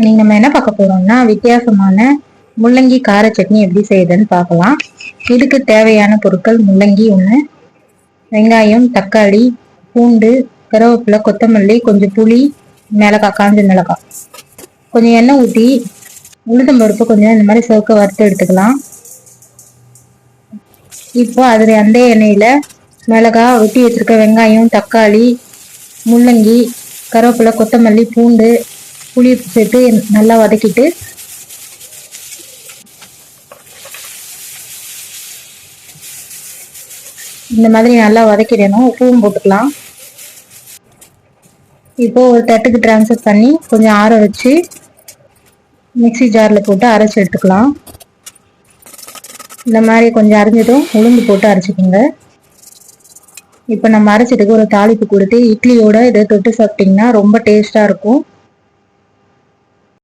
நீங்க நம்ம என்ன பார்க்க போறோம்னா வித்தியாசமான முள்ளங்கி கார சட்னி எப்படி செய்யுதுன்னு பார்க்கலாம். இதுக்கு தேவையான பொருட்கள் முள்ளங்கி 1, வெங்காயம், தக்காளி, பூண்டு, கருவேப்பிலை, கொத்தமல்லி, கொஞ்சம் புளி, மிளகாய், காஞ்ச மிளகாய், கொஞ்சம் எண்ணெய் ஊற்றி உளுத்தம் பருப்பு கொஞ்சம் இந்த மாதிரி சவுக்க வறுத்து எடுத்துக்கலாம். இப்போ அதில் அந்த எண்ணெயில மிளகாய், வெட்டி வச்சிருக்க வெங்காயம், தக்காளி, முள்ளங்கி, கருவேப்பிலை, கொத்தமல்லி, பூண்டு, புளி சேர்த்து நல்லா வதக்கிட்டு இந்த மாதிரி நல்லா வதக்கிடணும். உப்பும் போட்டுக்கலாம். இப்போ ஒரு தட்டுக்கு டிரான்ஸ்ஃபர் பண்ணி கொஞ்சம் ஆற வச்சு மிக்சி ஜாரில் போட்டு அரைச்சி எடுத்துக்கலாம். இந்த மாதிரி கொஞ்சம் அரைஞ்சதும் உளுந்து போட்டு அரைச்சிக்கோங்க. இப்போ நம்ம அரைச்சதுக்கு ஒரு தாளிப்பு கொடுத்து இட்லியோட இதை தொட்டு சாப்பிட்டிங்கன்னா ரொம்ப டேஸ்ட்டாக இருக்கும்.